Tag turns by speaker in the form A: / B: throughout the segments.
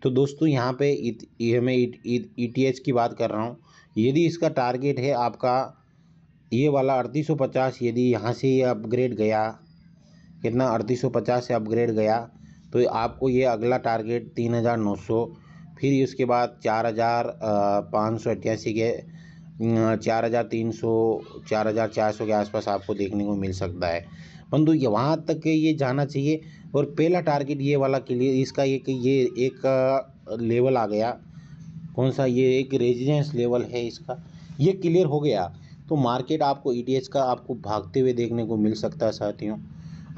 A: तो दोस्तों यहाँ पे ये मैं ETH की बात कर रहा हूँ। यदि इसका टारगेट है आपका ये वाला 3850, यदि यहाँ से ये अपग्रेड गया, कितना 3850 से अपग्रेड गया, तो आपको ये अगला टारगेट 3900, फिर उसके बाद 4588 के 4300 4400 के आसपास आपको देखने को मिल सकता है। परंतु ये वहाँ तक ये जाना चाहिए। और पहला टारगेट ये वाला क्लियर, इसका ये एक लेवल आ गया, कौन सा, ये एक रेजिडेंस लेवल है इसका, ये क्लियर हो गया तो मार्केट आपको ETH का आपको भागते हुए देखने को मिल सकता है। साथियों,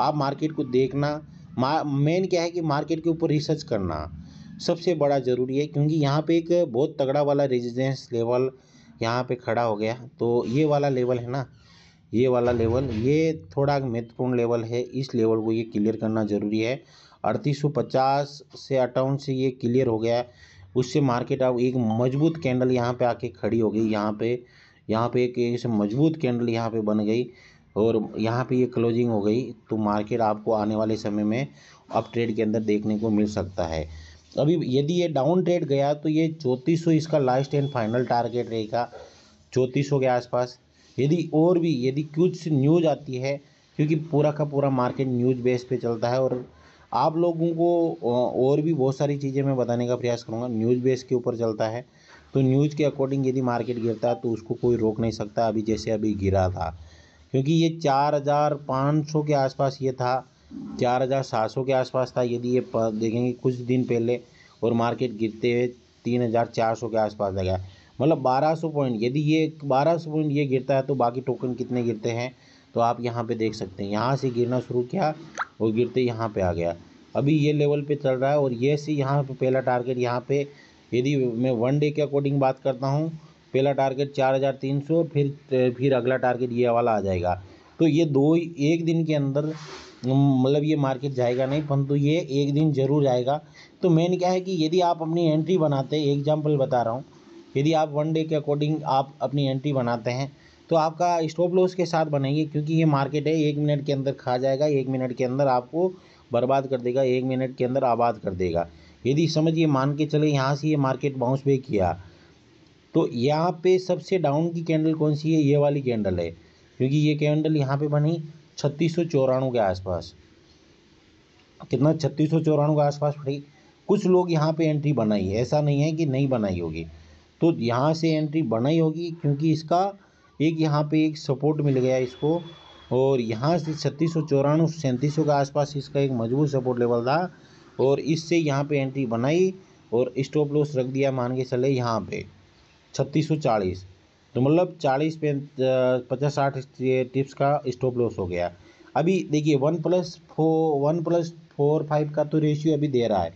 A: आप मार्केट को देखना, मेन क्या है कि मार्केट के ऊपर रिसर्च करना सबसे बड़ा ज़रूरी है, क्योंकि यहाँ पे एक बहुत तगड़ा वाला रेजिडेंस लेवल यहाँ पे खड़ा हो गया। तो ये वाला लेवल है ना, ये वाला लेवल, ये थोड़ा महत्वपूर्ण लेवल है। इस लेवल को ये क्लियर करना ज़रूरी है। 3850 से 58 से ये क्लियर हो गया, उससे मार्केट अब एक मजबूत कैंडल यहाँ पे आके खड़ी हो गई। यहाँ पे एक ऐसे मजबूत कैंडल यहाँ पे बन गई और यहाँ पे ये क्लोजिंग हो गई, तो मार्केट आपको आने वाले समय में अप ट्रेड के अंदर देखने को मिल सकता है। अभी यदि ये डाउन ट्रेड गया तो ये 3400 इसका लास्ट एंड फाइनल टारगेट रहेगा, 3400 के आसपास। यदि कुछ न्यूज़ आती है, क्योंकि पूरा का पूरा मार्केट न्यूज़ बेस पे चलता है, और आप लोगों को और भी बहुत सारी चीज़ें मैं बताने का प्रयास करूँगा, न्यूज़ बेस के ऊपर चलता है। तो न्यूज़ के अकॉर्डिंग यदि मार्केट गिरता है तो उसको कोई रोक नहीं सकता। अभी जैसे अभी गिरा था, क्योंकि ये 4500 के आसपास ये था, 4700 के आसपास था। यदि ये देखेंगे कुछ दिन पहले, और मार्केट गिरते हुए 3400 के आसपास आ गया, मतलब 1200 पॉइंट। यदि ये 1200 पॉइंट ये गिरता है तो बाकी टोकन कितने गिरते हैं तो आप यहाँ पे देख सकते हैं। यहाँ से गिरना शुरू किया और गिरते यहाँ पे आ गया। अभी ये लेवल पे चल रहा है, और ये से यहाँ पे पहला टारगेट, यहाँ पे यदि मैं 1 डे के अकॉर्डिंग बात करता हूँ, पहला टारगेट 4300, फिर अगला टारगेट ये वाला आ जाएगा। तो ये एक दिन के अंदर मतलब ये मार्केट जाएगा नहीं, परंतु ये एक दिन जरूर जाएगा। तो मेन क्या है कि यदि आप अपनी एंट्री बनाते हैं, एग्जाम्पल बता रहा हूँ, यदि आप 1 डे के अकॉर्डिंग आप अपनी एंट्री बनाते हैं तो आपका स्टॉप लॉस के साथ बनाइए, क्योंकि ये मार्केट है 1 मिनट के अंदर खा जाएगा, 1 मिनट के अंदर आपको बर्बाद कर देगा, 1 मिनट के अंदर आबाद कर देगा। यदि समझिए, मान के चले यहाँ से ये मार्केट बाउंस बैक किया, तो यहाँ पे सबसे डाउन की कैंडल कौन सी है, ये वाली कैंडल है, क्योंकि ये कैंडल यहाँ पे बनी 3694 के आसपास, कितना 3694 के आसपास पड़ी। कुछ लोग यहाँ पे एंट्री बनाई है, ऐसा नहीं है कि नहीं बनाई होगी, तो यहाँ से एंट्री बनाई होगी, क्योंकि इसका एक यहाँ पे एक सपोर्ट मिल गया इसको, और यहाँ से 3694 3700 के आसपास इसका एक मजबूत सपोर्ट लेवल था, और इससे यहाँ पे एंट्री बनाई और स्टॉप लॉस रख दिया, मान के चले यहाँ पे 3640। तो मतलब 40 पे 50-60 टिप्स का स्टॉप लॉस हो गया। अभी देखिए 1+4 का तो रेशियो अभी दे रहा है,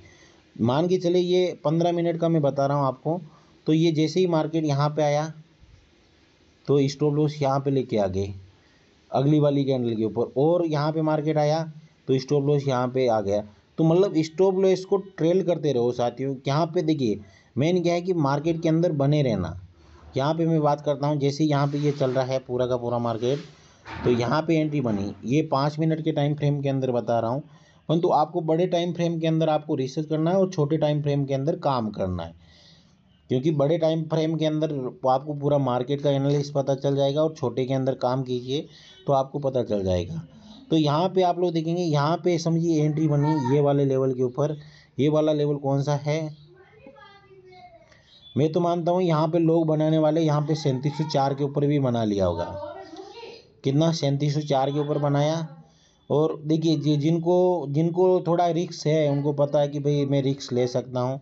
A: मान के चले ये 15 मिनट का मैं बता रहा हूँ आपको। तो ये जैसे ही मार्केट यहाँ पे आया तो स्टॉप लॉस यहाँ पे लेके आ गए अगली वाली कैंडल के ऊपर, और यहाँ पे मार्केट आया तो स्टॉप लॉस यहाँ पे आ गया। तो मतलब स्टॉप लॉस को ट्रेल करते रहो साथियों। यहाँ पे देखिए मेन क्या है कि मार्केट के अंदर बने रहना। यहाँ पे मैं बात करता हूँ, जैसे यहाँ पे ये चल रहा है पूरा का पूरा मार्केट, तो यहाँ पे एंट्री बनी, ये 5 मिनट के टाइम फ्रेम के अंदर बता रहा हूँ, परंतु आपको बड़े टाइम फ्रेम के अंदर आपको रिसर्च करना है और छोटे टाइम फ्रेम के अंदर काम करना है, क्योंकि बड़े टाइम फ्रेम के अंदर आपको पूरा मार्केट का एनालिसिस पता चल जाएगा, और छोटे के अंदर काम कीजिए तो आपको पता चल जाएगा। तो यहाँ पे आप लोग देखेंगे, यहाँ पे समझिए एंट्री बनी ये वाले लेवल के ऊपर। ये वाला लेवल कौन सा है, मैं तो मानता हूँ यहाँ पे लोग बनाने वाले यहाँ पे 3704 के ऊपर भी बना लिया होगा, कितना 3704 के ऊपर बनाया। और देखिए जिनको जिनको थोड़ा रिस्क है, उनको पता है कि भाई मैं रिस्क ले सकता हूँ।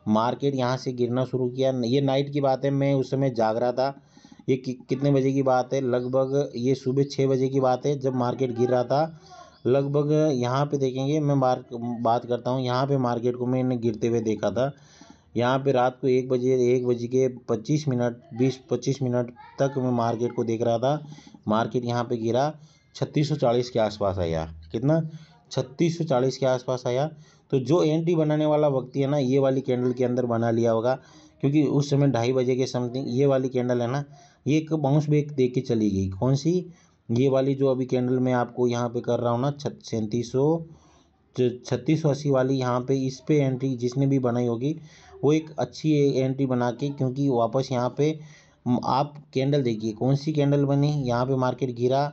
A: मार्केट यहाँ से गिरना शुरू किया, ये नाइट की बात है, मैं उस समय जाग रहा था। ये कितने बजे की बात है, लगभग ये सुबह 6 बजे की बात है, जब मार्केट गिर रहा था लगभग। यहाँ पे देखेंगे, मैं बात करता हूँ, यहाँ पे मार्केट को मैंने गिरते हुए देखा था। यहाँ पे रात को 1 बजे के 25 मिनट 20-25 मिनट तक मैं मार्केट को देख रहा था। मार्केट यहाँ पे गिरा 3640 के आसपास आया, कितना 3640 के आसपास आया। तो जो एंट्री बनाने वाला व्यक्ति है ना, ये वाली कैंडल के अंदर बना लिया होगा, क्योंकि उस समय 2:30 बजे के समथिंग ये वाली कैंडल है ना, ये एक बाउंस बैक दे के चली गई। कौन सी, ये वाली जो अभी कैंडल मैं आपको यहाँ पे कर रहा हूँ ना, 3700 3680 वाली यहाँ पे इस पे एंट्री जिसने भी बनाई होगी वो एक अच्छी एंट्री बना के, क्योंकि वापस यहाँ पे आप कैंडल देखिए कौन सी कैंडल बनी, यहाँ पे मार्केट गिरा,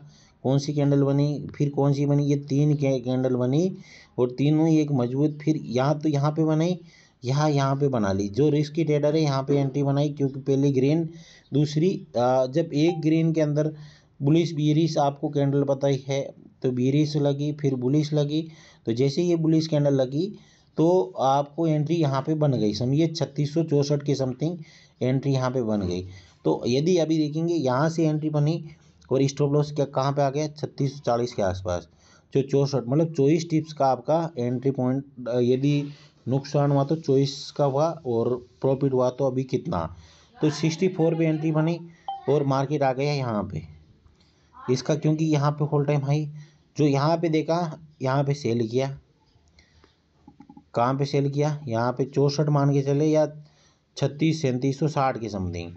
A: कौन सी कैंडल बनी, फिर कौन सी बनी, ये तीन कैंडल बनी और तीनों ही एक मजबूत, फिर यहाँ तो यहाँ पे बनाई, यहाँ पे बना ली। जो रिस्की ट्रेडर है यहाँ पे एंट्री बनाई, क्योंकि पहली ग्रीन, दूसरी जब एक ग्रीन के अंदर बुलिश बीरिश आपको कैंडल पता ही है, तो बीरिश लगी फिर बुलिश लगी, तो जैसे ये बुलिश कैंडल लगी तो आपको एंट्री यहाँ पे बन गई, समझिए 3664 के समथिंग एंट्री यहाँ पे बन गई। तो यदि अभी देखेंगे यहाँ से एंट्री बनी और स्टॉप लॉस क्या कहाँ पे आ गया 3640 के आसपास, जो 64 मतलब 24 टिप्स का आपका एंट्री पॉइंट। यदि नुकसान हुआ तो 24 का हुआ और प्रॉफिट हुआ तो अभी कितना, तो 64 पे एंट्री बनी और मार्केट आ गया यहाँ पे इसका, क्योंकि यहाँ पे होल टाइम हाई जो यहाँ पे देखा, यहाँ पे सेल किया, कहाँ पे सेल किया, यहाँ पे 64 मान के चले या 3760 के समथिंग।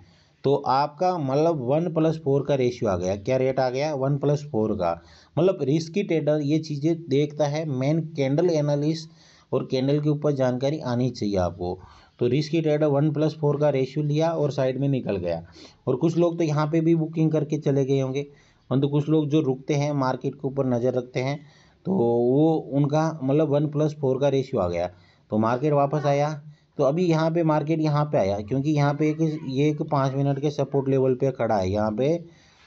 A: तो आपका मतलब 1+4 का रेशियो आ गया, क्या रेट आ गया 1+4 का। मतलब रिस्की ट्रेडर ये चीज़ें देखता है, मेन कैंडल एनालिस्ट और कैंडल के ऊपर जानकारी आनी चाहिए आपको। तो रिस्की ट्रेडर 1+4 का रेशियो लिया और साइड में निकल गया। और कुछ लोग तो यहाँ पे भी बुकिंग करके चले गए होंगे, परंतु कुछ लोग जो रुकते हैं मार्केट के ऊपर नज़र रखते हैं, तो वो उनका मतलब 1+4 का रेशियो आ गया। तो मार्केट वापस आया, तो अभी यहाँ पे मार्केट यहाँ पे आया, क्योंकि यहाँ पे एक 5 मिनट के सपोर्ट लेवल पे खड़ा है। यहाँ पे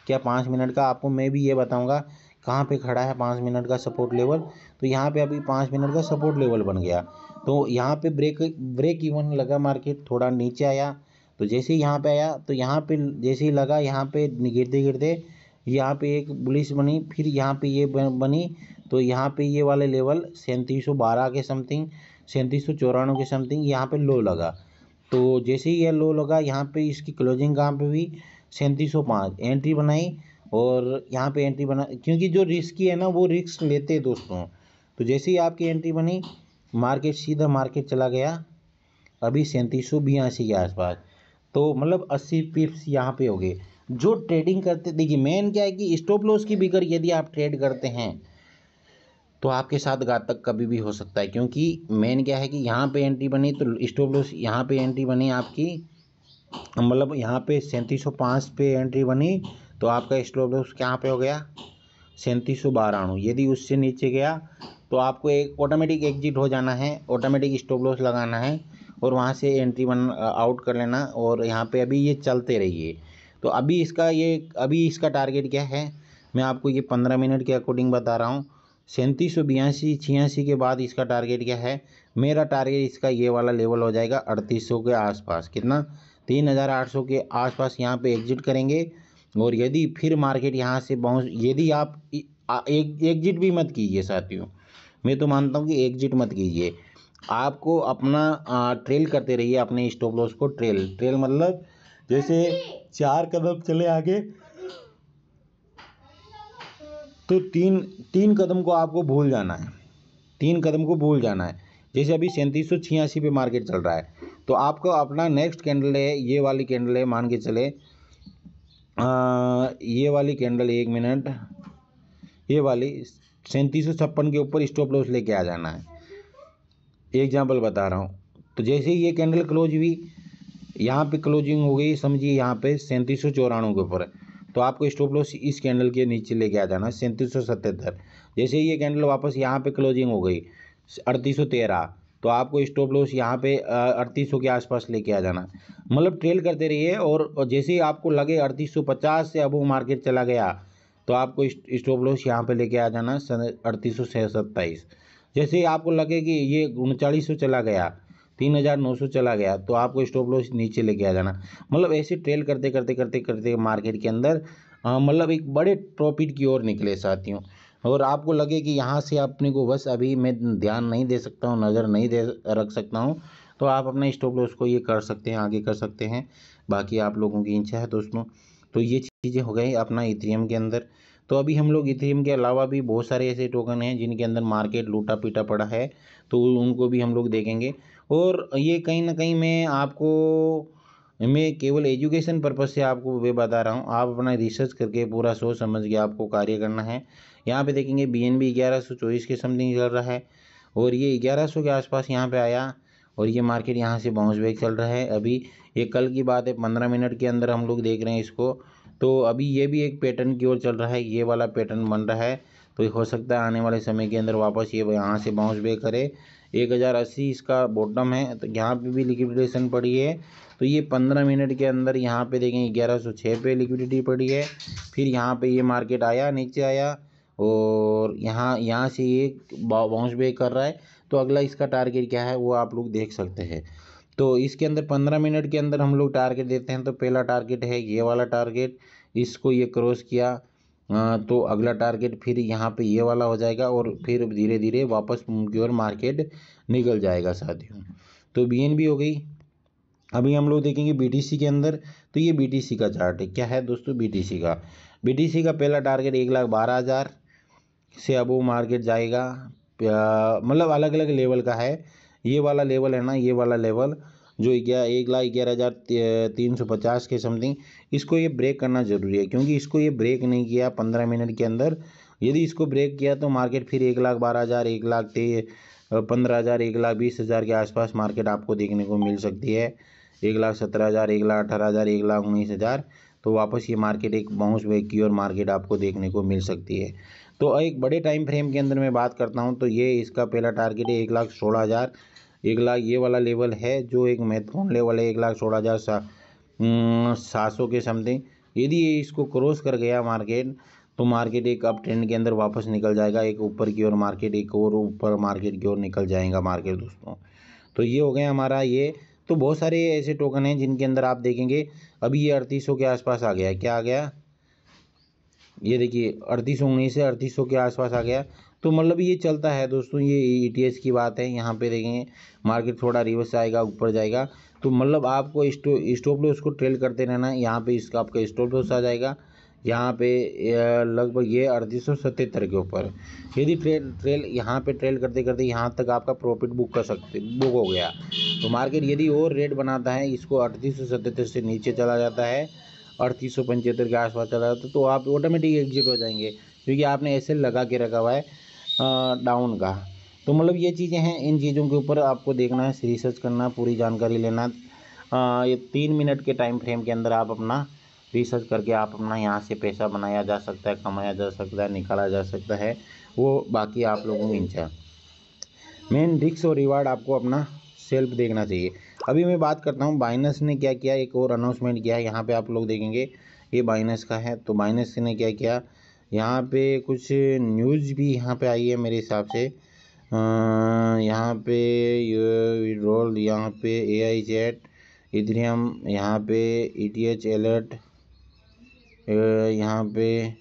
A: क्या 5 मिनट का, आपको मैं भी ये बताऊंगा कहाँ पे खड़ा है 5 मिनट का सपोर्ट लेवल। तो यहाँ पे अभी 5 मिनट का सपोर्ट लेवल बन गया, तो यहाँ पे ब्रेक इवन लगा, मार्केट थोड़ा नीचे आया। तो जैसे ही यहाँ पे आया तो यहाँ पे जैसे ही लगा, यहाँ पे गिरते गिरते यहाँ पे एक बुलिश बनी, फिर यहाँ पे ये बनी, तो यहाँ पे ये वाले लेवल 3712 के समथिंग, 3794 के समथिंग यहाँ पे लो लगा। तो जैसे ही ये लो लगा, यहाँ पे इसकी क्लोजिंग कहाँ पे हुई 3705, एंट्री बनाई और यहाँ पे एंट्री बना, क्योंकि जो रिस्की है ना वो रिस्क लेते हैं दोस्तों। तो जैसे ही आपकी एंट्री बनी, मार्केट सीधा मार्केट चला गया अभी 3782 के आसपास। तो मतलब 80 पिप्स यहाँ पे हो गए। जो ट्रेडिंग करते, देखिए मेन क्या है कि स्टॉप लॉस की बिगर यदि आप ट्रेड करते हैं तो आपके साथ घातक कभी भी हो सकता है, क्योंकि मेन क्या है कि यहाँ पे एंट्री बनी तो स्टॉप लॉस, यहाँ पे एंट्री बनी आपकी, मतलब यहाँ पे 3705 पे एंट्री बनी तो आपका स्टॉप लॉस कहाँ पे हो गया 3792। यदि उससे नीचे गया तो आपको एक ऑटोमेटिक एग्जिट हो जाना है, ऑटोमेटिक स्टॉप लॉस लगाना है और वहाँ से एंट्री आउट कर लेना। और यहाँ पे अभी ये चलते रहिए। तो अभी इसका टारगेट क्या है, मैं आपको ये 15 मिनट के अकॉर्डिंग बता रहा हूँ। 3782 86 के बाद इसका टारगेट क्या है, मेरा टारगेट इसका ये वाला लेवल हो जाएगा 3800 के आसपास, कितना 3800 के आसपास यहाँ पे एग्जिट करेंगे। और यदि फिर मार्केट यहाँ से बाउंस, यदि आप एग्जिट भी मत कीजिए साथियों, मैं तो मानता हूँ कि एग्जिट मत कीजिए, आपको अपना ट्रेल करते रहिए अपने स्टॉप लॉस को। ट्रेल मतलब जैसे 4 कदम चले आगे तो तीन कदम को आपको भूल जाना है, 3 कदम को भूल जाना है। जैसे अभी 3786 पे मार्केट चल रहा है, तो आपको अपना नेक्स्ट कैंडल है, ये वाली कैंडल है, मान के चले ये वाली कैंडल, 1 मिनट, ये वाली 3756 के ऊपर स्टॉप लॉस लेके आ जाना है। एग्जाम्पल बता रहा हूँ। तो जैसे ही ये कैंडल क्लोज हुई, यहाँ पे क्लोजिंग हो गई, समझिए यहाँ पे 3794 के ऊपर, तो आपको स्टॉप लॉस इस कैंडल के नीचे लेके आ जाना 3777। जैसे ही ये कैंडल वापस यहाँ पे क्लोजिंग हो गई 3813, तो आपको स्टॉप लॉस यहाँ पे 3800 के आसपास लेके आ जाना। मतलब ट्रेल करते रहिए और जैसे ही आपको लगे 3850 से अब वो मार्केट चला गया तो आपको स्टॉप लॉस यहाँ पे लेके आ जाना 3827। जैसे ही आपको लगे कि ये 3900 चला गया, 3900 चला गया, तो आपको स्टॉप लॉस नीचे लेके आ जाना। मतलब ऐसे ट्रेल करते करते करते करते मार्केट के अंदर मतलब एक बड़े प्रॉफिट की ओर निकले साथियों। और आपको लगे कि यहाँ से अपने को बस अभी मैं ध्यान नहीं दे सकता हूँ, नज़र नहीं दे रख सकता हूँ, तो आप अपने स्टॉप लॉस को ये कर सकते हैं, आगे कर सकते हैं। बाकी आप लोगों की इच्छा है दोस्तों। तो ये चीज़ें हो गई अपना इथेरियम के अंदर। तो अभी हम लोग इथेरियम के अलावा भी बहुत सारे ऐसे टोकन हैं जिनके अंदर मार्केट लूटा पीटा पड़ा है, तो उनको भी हम लोग देखेंगे। और ये कहीं ना कहीं मैं केवल एजुकेशन पर्पज़ से आपको वे बता रहा हूँ, आप अपना रिसर्च करके पूरा सोच समझ के आपको कार्य करना है। यहाँ पे देखेंगे BNB 1124 के समथिंग चल रहा है और ये 1100 के आसपास यहाँ पे आया और ये मार्केट यहाँ से बाउंस बैक चल रहा है। अभी ये कल की बात है, 15 मिनट के अंदर हम लोग देख रहे हैं इसको। तो अभी ये भी एक पैटर्न की ओर चल रहा है, ये वाला पैटर्न बन रहा है। तो हो सकता है आने वाले समय के अंदर वापस ये यहाँ से बाउंस बैक करे। 1080 इसका बॉटम है, तो यहाँ पे भी लिक्विडेशन पड़ी है। तो ये 15 मिनट के अंदर यहाँ पे देखेंगे 1106 पे लिक्विडिटी पड़ी है। फिर यहाँ पे ये मार्केट आया, नीचे आया और यहाँ से ये बाउंस बैक कर रहा है। तो अगला इसका टारगेट क्या है वो आप लोग देख सकते हैं। तो इसके अंदर 15 मिनट के अंदर हम लोग टारगेट देते हैं। तो पहला टारगेट है ये वाला टारगेट, इसको ये क्रॉस किया तो अगला टारगेट फिर यहाँ पे ये वाला हो जाएगा और फिर धीरे धीरे वापस की ओर मार्केट निकल जाएगा साथियों। तो BNB हो गई। अभी हम लोग देखेंगे BTC के अंदर। तो ये BTC का चार्ट है, क्या है दोस्तों BTC का पहला टारगेट 1,12,000 से अब वो मार्केट जाएगा। मतलब अलग अलग लेवल का है। ये वाला लेवल है ना, ये वाला लेवल जो 1,11,350 के समथिंग, इसको ये ब्रेक करना ज़रूरी है। क्योंकि इसको ये ब्रेक नहीं किया 15 मिनट के अंदर, यदि इसको ब्रेक किया तो मार्केट फिर 1,12,000, 1,15,000, 1,20,000 के आसपास मार्केट आपको देखने को मिल सकती है। 1,17,000, 1,18,000, 1,19,000। तो वापस ये मार्केट एक बाउंस बैक की और मार्केट आपको देखने को मिल सकती है। तो एक बड़े टाइम फ्रेम के अंदर मैं बात करता हूँ तो ये इसका पहला टारगेट है 1,16,000। 1,00,000 ये वाला लेवल है जो एक महत्वपूर्ण लेवल है, 1,16,700 के समथिंग। यदि ये इसको क्रॉस कर गया मार्केट तो मार्केट एक अप ट्रेंड के अंदर वापस निकल जाएगा, एक ऊपर की ओर मार्केट, एक और ऊपर मार्केट की ओर निकल जाएगा मार्केट दोस्तों। तो ये हो गया हमारा ये। तो बहुत सारे ऐसे टोकन हैं जिनके अंदर आप देखेंगे अभी ये 3800 के आसपास आ गया है। क्या आ गया, ये देखिए 3819 से 3800 के आसपास आ गया। तो मतलब ये चलता है दोस्तों, ये ETH की बात है। यहाँ पे देखेंगे मार्केट थोड़ा रिवर्स आएगा, ऊपर जाएगा। तो मतलब आपको स्टॉप लॉस को ट्रेल करते रहना है। यहाँ पे इसका आपका स्टॉप लॉस आ जाएगा यहाँ पे लगभग ये 3877 के ऊपर। यदि ट्रेल यहाँ पे ट्रेल करते करते यहाँ तक आपका प्रॉफिट बुक हो गया तो मार्केट यदि और रेट बनाता है, इसको 3877 से नीचे चला जाता है, 3875 के आसपास चला जाता है, तो आप ऑटोमेटिक एग्जिट हो जाएंगे क्योंकि आपने ऐसे लगा के रखा हुआ है डाउन का। तो मतलब ये चीज़ें हैं, इन चीज़ों के ऊपर आपको देखना है, रिसर्च करना, पूरी जानकारी लेना। ये 3 मिनट के टाइम फ्रेम के अंदर आप अपना रिसर्च करके आप अपना यहाँ से पैसा बनाया जा सकता है, कमाया जा सकता है, निकाला जा सकता है। वो बाकी आप लोगों की इच्छा। मेन रिस्क और रिवार्ड आपको अपना सेल्फ देखना चाहिए। अभी मैं बात करता हूँ बाइनेंस ने क्या किया, एक और अनाउंसमेंट किया है। यहाँ पे आप लोग देखेंगे ये बाइनेंस का है। तो बाइनेंस ने क्या किया, यहाँ पे कुछ न्यूज़ भी यहाँ पे आई है मेरे हिसाब से। यहाँ पे विड्रॉल, यहाँ पे AI चैट, इथेरियम, यहाँ पे ETH अलर्ट, यहाँ पे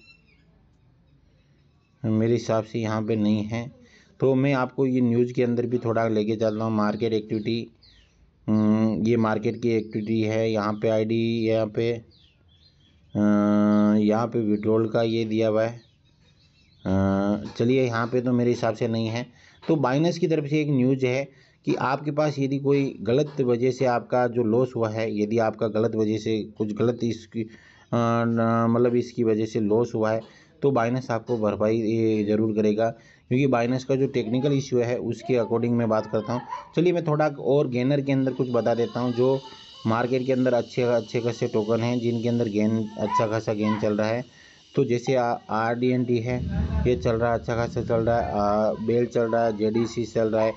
A: मेरे हिसाब से यहाँ पे नहीं है। तो मैं आपको ये न्यूज़ के अंदर भी थोड़ा लेके चलता हूँ। मार्केट एक्टिविटी, ये मार्केट की एक्टिविटी है। यहाँ पे ID, यहाँ पे विड्रॉल का ये दिया हुआ है। चलिए यहाँ पे तो मेरे हिसाब से नहीं है। तो बाइनेंस की तरफ से एक न्यूज़ है कि आपके पास यदि कोई गलत वजह से आपका जो लॉस हुआ है, यदि आपका गलत वजह से कुछ गलत इसकी मतलब इसकी वजह से लॉस हुआ है तो बाइनेंस आपको भरपाई ज़रूर करेगा। क्योंकि बाइनेंस का जो टेक्निकल इशू है उसके अकॉर्डिंग मैं बात करता हूँ। चलिए मैं थोड़ा और गेनर के अंदर कुछ बता देता हूँ। जो मार्केट के अंदर अच्छे खासे टोकन हैं जिनके अंदर गेन, अच्छा खासा गेन चल रहा है। तो जैसे RDNT है, ये चल रहा है, अच्छा खासा चल रहा है। बेल चल रहा है, JDC चल रहा है।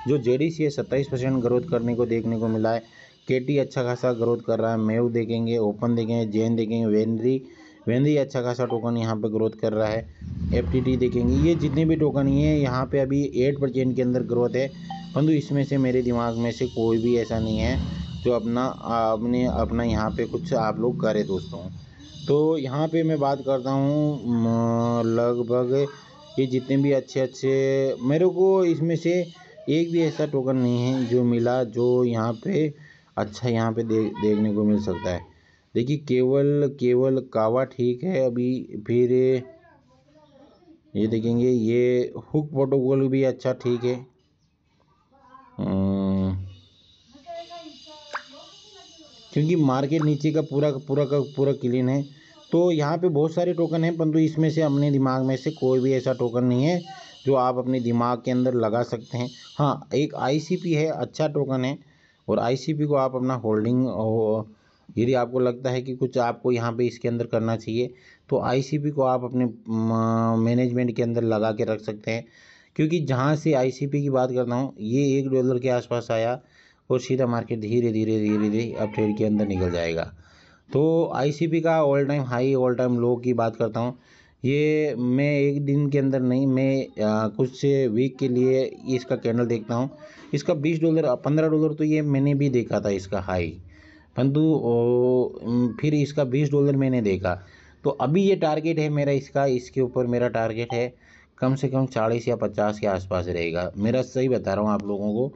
A: जो JDC है 27% ग्रोथ करने को देखने को मिला है। KT अच्छा खासा ग्रोथ कर रहा है। मेव देखेंगे, ओपन देखेंगे, जेन देखेंगे, वेनरी अच्छा खासा टोकन यहाँ पे ग्रोथ कर रहा है। FTT देखेंगे, ये जितने भी टोकन ये यहाँ पे अभी 8% के अंदर ग्रोथ है। परंतु इसमें से मेरे दिमाग में से कोई भी ऐसा नहीं है जो अपना यहाँ पे कुछ आप लोग करें दोस्तों। तो यहाँ पे मैं बात करता हूँ लगभग ये जितने भी अच्छे मेरे को इसमें से एक भी ऐसा टोकन नहीं है जो मिला जो यहाँ पे अच्छा यहाँ पे देखने को मिल सकता है। देखिए केवल कावा ठीक है अभी। फिर ये देखेंगे, ये हुक प्रोटोकॉल भी अच्छा ठीक है। क्योंकि मार्केट नीचे का पूरा क्लीन है। तो यहाँ पे बहुत सारे टोकन हैं परंतु इसमें से अपने दिमाग में से कोई भी ऐसा टोकन नहीं है जो आप अपने दिमाग के अंदर लगा सकते हैं। हाँ, एक ICP है, अच्छा टोकन है, और ICP को आप अपना होल्डिंग, यदि आपको लगता है कि कुछ आपको यहाँ पे इसके अंदर करना चाहिए तो ICP को आप अपने मैनेजमेंट के अंदर लगा के रख सकते हैं। क्योंकि जहाँ से ICP की बात करता हूँ, ये $1 के आसपास आया और सीधा मार्केट धीरे धीरे धीरे धीरे अब ट्रेड के अंदर निकल जाएगा। तो ICP का all time high all time low की बात करता हूँ, ये मैं एक दिन के अंदर नहीं, मैं कुछ वीक के लिए इसका कैंडल देखता हूँ। इसका $20 $15 तो ये मैंने भी देखा था इसका हाई, परंतु फिर इसका $20 मैंने देखा। तो अभी ये टारगेट है मेरा इसका, इसके ऊपर मेरा टारगेट है कम से कम 40 या 50 के आसपास रहेगा। मेरा सही बता रहा हूँ आप लोगों को।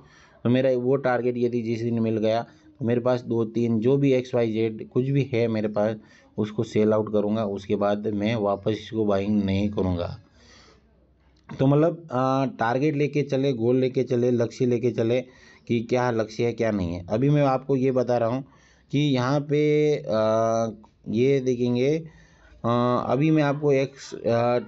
A: तो मेरा वो टारगेट यदि जिस दिन मिल गया तो मेरे पास 2-3 जो भी XYZ कुछ भी है मेरे पास, उसको सेल आउट करूँगा। उसके बाद मैं वापस इसको बाइंग नहीं करूँगा। तो मतलब टारगेट लेके चले, गोल लेके चले, लक्ष्य लेके चले कि क्या लक्ष्य है क्या नहीं है। अभी मैं आपको ये बता रहा हूँ कि यहाँ पे ये देखेंगे, अभी मैं आपको एक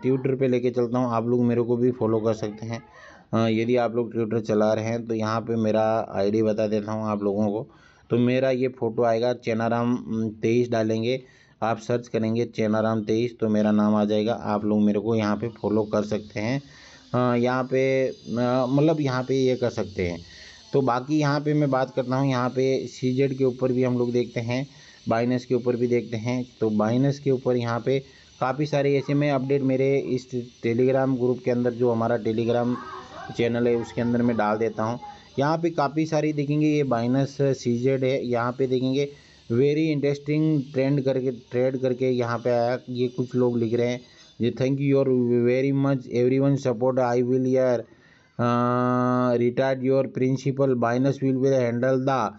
A: ट्विटर पे लेके चलता हूँ। आप लोग मेरे को भी फॉलो कर सकते हैं। यदि आप लोग ट्विटर चला रहे हैं तो यहाँ पे मेरा ID बता देता हूँ आप लोगों को। तो मेरा ये फ़ोटो आएगा, चेनाराम 23 डालेंगे, आप सर्च करेंगे चेनाराम 23 तो मेरा नाम आ जाएगा। आप लोग मेरे को यहाँ पे फॉलो कर सकते हैं। यहाँ पे मतलब यहाँ पे ये कर सकते हैं। तो बाकी यहाँ पे मैं बात करता हूँ, यहाँ पे CZ के ऊपर भी हम लोग देखते हैं, बाइनेंस के ऊपर भी देखते हैं। तो बाइनेंस के ऊपर यहाँ पे काफ़ी सारे ऐसे मैं अपडेट मेरे इस टेलीग्राम ग्रुप के अंदर, जो हमारा टेलीग्राम चैनल है उसके अंदर मैं डाल देता हूँ। यहाँ पे काफ़ी सारी देखेंगे, ये बाइनेंस CZ है। यहाँ पे देखेंगे वेरी इंटरेस्टिंग ट्रेड करके यहाँ पे आया। ये कुछ लोग लिख रहे हैं, ये thank you your very much everyone support, I will यार retard your principal, Binance will be handle the,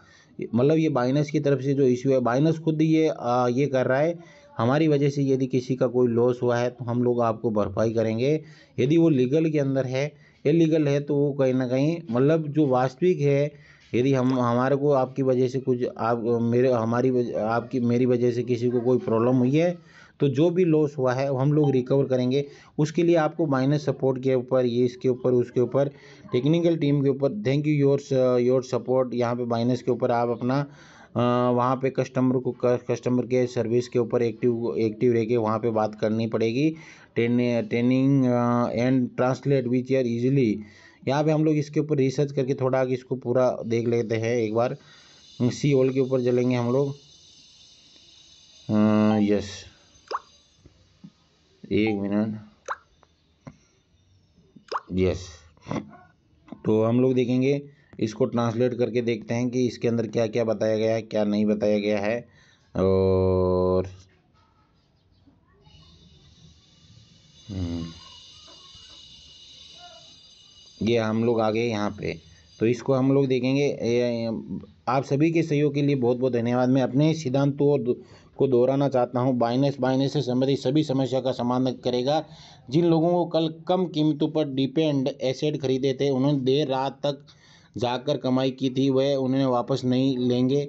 A: मतलब ये बाइनेंस की तरफ से जो इशू है, बाइनेंस खुद ये कर रहा है। हमारी वजह से यदि किसी का कोई लॉस हुआ है तो हम लोग आपको भरपाई करेंगे। यदि वो लीगल के अंदर है, इलीगल है, तो वो कहीं ना कहीं मतलब जो वास्तविक है, यदि हम हमारे को आपकी वजह से कुछ आप मेरे हमारी आपकी मेरी वजह से किसी को कोई प्रॉब्लम हुई है तो जो भी लॉस हुआ है वो हम लोग रिकवर करेंगे। उसके लिए आपको माइनस सपोर्ट के ऊपर, ये इसके ऊपर, उसके ऊपर, टेक्निकल टीम के ऊपर थैंक यू योर सपोर्ट, यहाँ पे माइनस के ऊपर आप अपना वहाँ पे कस्टमर के सर्विस के ऊपर एक्टिव रह के वहाँ पे बात करनी पड़ेगी। Training and translate which are easily, यहाँ पे हम लोग इसके ऊपर रिसर्च करके थोड़ा आगे इसको पूरा देख लेते हैं एक बार। सी होल के ऊपर चलेंगे हम लोग। यस, एक मिनट, यस। तो हम लोग देखेंगे, इसको ट्रांसलेट करके देखते हैं कि इसके अंदर क्या क्या बताया गया है, क्या नहीं बताया गया है। और ये हम लोग आ गए यहाँ पे, तो इसको हम लोग देखेंगे। आप सभी के सहयोग के लिए बहुत बहुत धन्यवाद। मैं अपने सिद्धांतों को दोहराना चाहता हूँ। बाइनेंस से संबंधित सभी समस्या का समाधान करेगा। जिन लोगों को कल कम कीमतों पर डिपेंड एसेट खरीदे थे, उन्होंने देर रात तक जाकर कमाई की थी, वह उन्हें वापस नहीं लेंगे।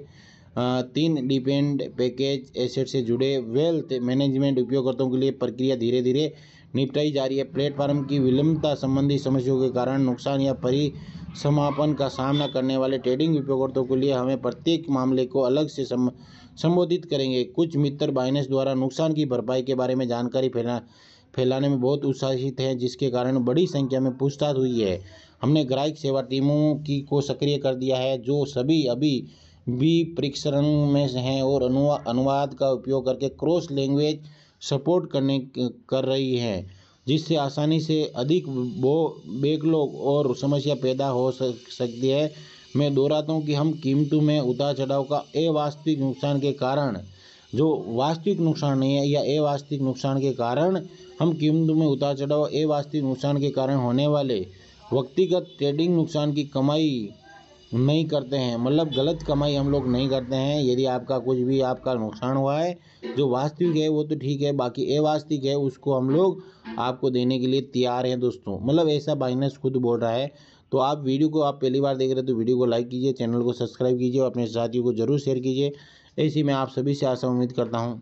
A: 3 डिपेंड पैकेज एसेट से जुड़े वेल्थ मैनेजमेंट उपयोगकर्ताओं के लिए प्रक्रिया धीरे धीरे निपटाई जा रही है। प्लेटफॉर्म की विलंबता संबंधी समस्याओं के कारण नुकसान या परिसमापन का सामना करने वाले ट्रेडिंग उपयोगकर्ताओं के लिए हमें प्रत्येक मामले को अलग से संबोधित करेंगे। कुछ मित्र बाइनेंस द्वारा नुकसान की भरपाई के बारे में जानकारी फैलाने में बहुत उत्साहित हैं, जिसके कारण बड़ी संख्या में पूछताछ हुई है। हमने ग्राहक सेवा टीमों को सक्रिय कर दिया है, जो सभी अभी भी परीक्षण में हैं और अनुवाद का उपयोग करके क्रॉस लैंग्वेज सपोर्ट कर रही हैं, जिससे आसानी से अधिक बैकलॉग और समस्या पैदा हो सकती है। मैं दोहराता हूँ कि हम कीमतों में उतार चढ़ाव का अवास्तविक नुकसान के कारण, जो वास्तविक नुकसान नहीं है, या अवास्तविक नुकसान के कारण हम कीमतों में उतार चढ़ाव, अवास्तविक नुकसान के कारण होने वाले व्यक्तिगत ट्रेडिंग नुकसान की कमाई नहीं करते हैं। मतलब गलत कमाई हम लोग नहीं करते हैं। यदि आपका कुछ भी आपका नुकसान हुआ है, जो वास्तविक है वो तो ठीक है, बाकी अवास्तविक है उसको हम लोग आपको देने के लिए तैयार हैं दोस्तों। मतलब ऐसा बाइनेंस खुद बोल रहा है। तो आप वीडियो को आप पहली बार देख रहे हैं तो वीडियो को लाइक कीजिए, चैनल को सब्सक्राइब कीजिए और अपने साथियों को जरूर शेयर कीजिए। ऐसी मैं आप सभी से आशा उम्मीद करता हूँ।